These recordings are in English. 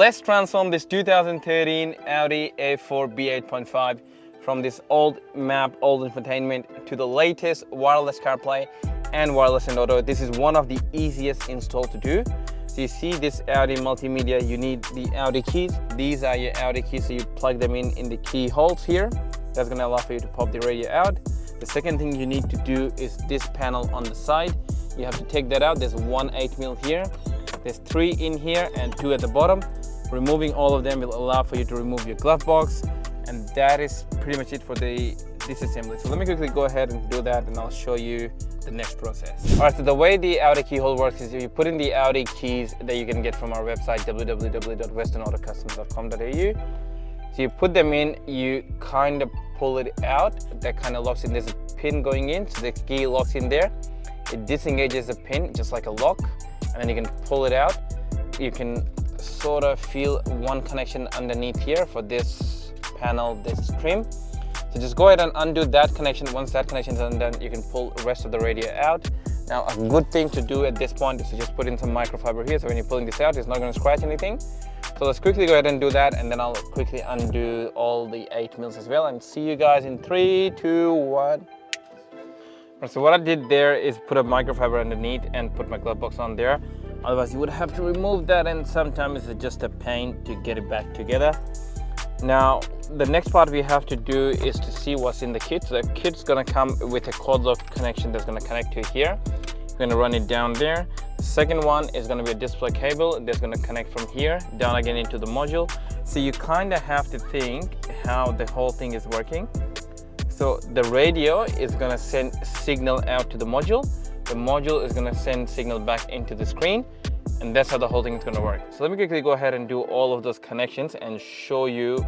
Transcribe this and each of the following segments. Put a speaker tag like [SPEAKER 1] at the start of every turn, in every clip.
[SPEAKER 1] let's transform this 2013 Audi A4 B8.5 from this old map, old infotainment to the latest wireless CarPlay and wireless and auto. This is one of the easiest install to do. So you see this Audi multimedia, you need the Audi keys. These are your Audi keys, so you plug them in the key holes here. That's gonna allow for you to pop the radio out. The second thing you need to do is this panel on the side. You have to take that out. There's 1/8mm here. There's 3 in here and 2 at the bottom. Removing all of them will allow for you to remove your glove box. And that is pretty much it for the disassembly. So let me quickly go ahead and do that, and I'll show you the next process. All right, so the way the Audi keyhole works is you put in the Audi keys that you can get from our website, www.westernautocustoms.com.au. So you put them in, you kind of pull it out, that kind of locks in. There's a pin going in, so the key locks in there. It disengages the pin, just like a lock, and then you can pull it out. You can sort of feel one connection underneath here for this panel, this trim. So just go ahead and undo that connection. Once that connection is undone, you can pull the rest of the radio out. Now, a good thing to do at this point is to just put in some microfiber here, so when you're pulling this out, it's not going to scratch anything. So let's quickly go ahead and do that, and then I'll quickly undo all the 8mm as well, and see you guys in 3, 2, 1. So what I did there is put a microfiber underneath and put my glove box on there. Otherwise, you would have to remove that, and sometimes it's just a pain to get it back together. Now, the next part we have to do is to see what's in the kit. So the kit's gonna come with a cord lock connection that's gonna connect to here. You're gonna run it down there. The second one is gonna be a display cable that's gonna connect from here down again into the module. So you kind of have to think how the whole thing is working. So the radio is gonna send signal out to the module. The module is gonna send signal back into the screen. And that's how the whole thing is going to work. So let me quickly go ahead and do all of those connections and show you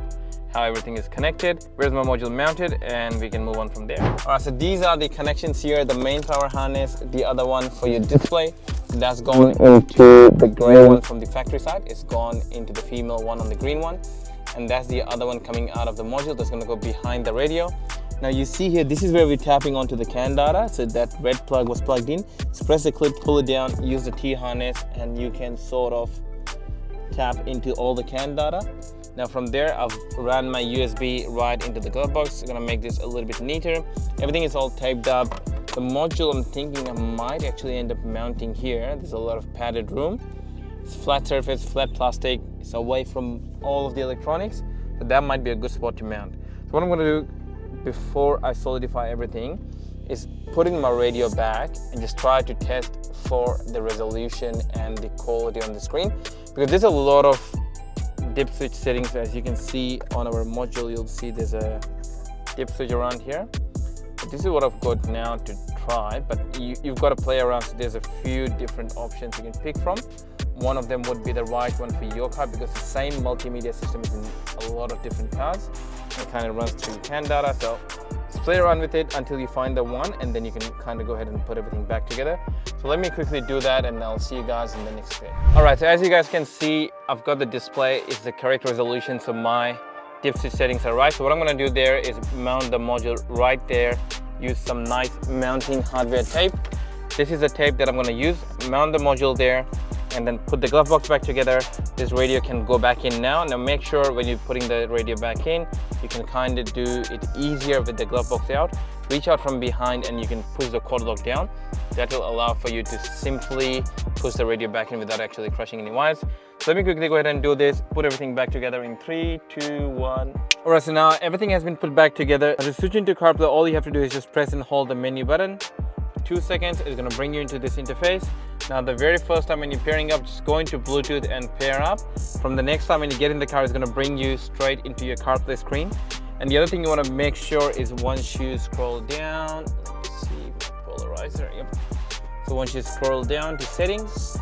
[SPEAKER 1] how everything is connected. Where's my module mounted, and we can move on from there. All right, so these are the connections here. The main power harness, the other one for your display. That's gone into the gray one from the factory side. It's gone into the female one on the green one. And that's the other one coming out of the module that's going to go behind the radio. Now you see here, this is where we're tapping onto the CAN data. So that red plug was plugged in. So press the clip, pull it down, use the T-harness, and you can sort of tap into all the CAN data. Now from there, I've ran my USB right into the glove box. I'm gonna make this a little bit neater. Everything is all taped up. The module, I'm thinking I might actually end up mounting here. There's a lot of padded room. It's flat surface, flat plastic. It's away from all of the electronics. So that might be a good spot to mount. So what I'm gonna do before I solidify everything is putting my radio back and just try to test for the resolution and the quality on the screen, because there's a lot of dip switch settings. As you can see on our module, you'll see there's a dip switch around here. But this is what I've got now to try, but you've got to play around. So there's a few different options you can pick from. One of them would be the right one for your car, because the same multimedia system is in a lot of different cars. It kind of runs through CAN data, so just play around with it until you find the one, and then you can kind of go ahead and put everything back together. So let me quickly do that, and I'll see you guys in the next video. All right, so as you guys can see, I've got the display. It's the correct resolution, so my dip switch settings are right. So what I'm going to do there is mount the module right there. Use some nice mounting hardware tape. This is the tape that I'm going to use. Mount the module there, and then put the glove box back together. This radio can go back in now. Now make sure when you're putting the radio back in, you can kind of do it easier with the glove box out. Reach out from behind and you can push the cord lock down. That will allow for you to simply push the radio back in without actually crushing any wires. So let me quickly go ahead and do this, put everything back together in 3, 2, 1. All right, so now everything has been put back together. To switch into CarPlay, all you have to do is just press and hold the menu button. 2 seconds is going to bring you into this interface. Now the very first time when you're pairing up, just go into Bluetooth and pair up. From the next time when you get in the car, it's going to bring you straight into your CarPlay screen. And the other thing you want to make sure is once you scroll down, let me see, polarizer, yep. So once you scroll down to settings,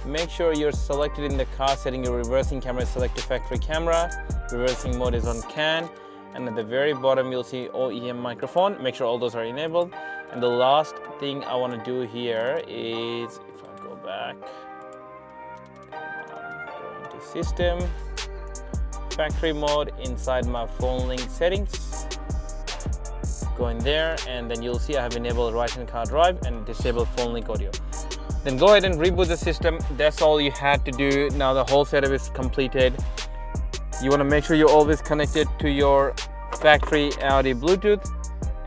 [SPEAKER 1] make sure you're selected in the car setting. Your reversing camera, select to factory camera. Reversing mode is on CAN. And at the very bottom, you'll see OEM microphone. Make sure all those are enabled. And the last thing I want to do here is, if I go back, go into system, factory mode, inside my phone link settings, go in there, and then you'll see I have enabled right hand car drive and disabled phone link audio. Then go ahead and reboot the system. That's all you had to do. Now the whole setup is completed. You want to make sure you're always connected to your factory Audi Bluetooth,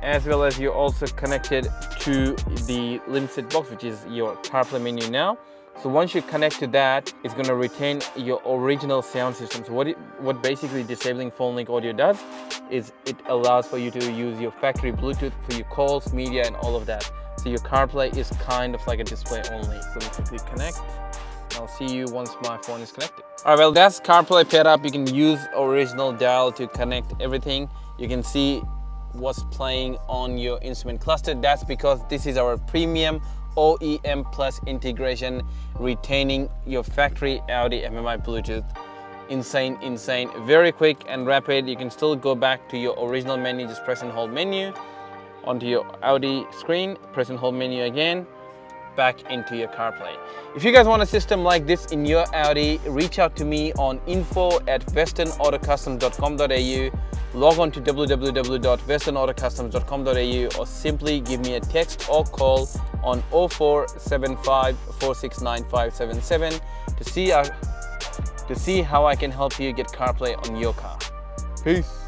[SPEAKER 1] as well as you're also connected to the limited box, which is your CarPlay menu now. So once you connect to that, it's going to retain your original sound system. So what basically disabling phone link audio does is it allows for you to use your factory Bluetooth for your calls, media, and all of that. So your CarPlay is kind of like a display only. So let me quickly connect. I'll see you once my phone is connected. All right, well, that's CarPlay paired up. You can use original dial to connect everything. You can see what's playing on your instrument cluster. That's because this is our premium OEM Plus integration, retaining your factory Audi MMI Bluetooth. Insane, insane, very quick and rapid. You can still go back to your original menu, just press and hold menu, onto your Audi screen, press and hold menu again, back into your CarPlay. If you guys want a system like this in your Audi, reach out to me on info@westernautocustoms.com.au, log on to www.westernautocustoms.com.au, or simply give me a text or call on 0475 469577 to see how I can help you get CarPlay on your car. Peace.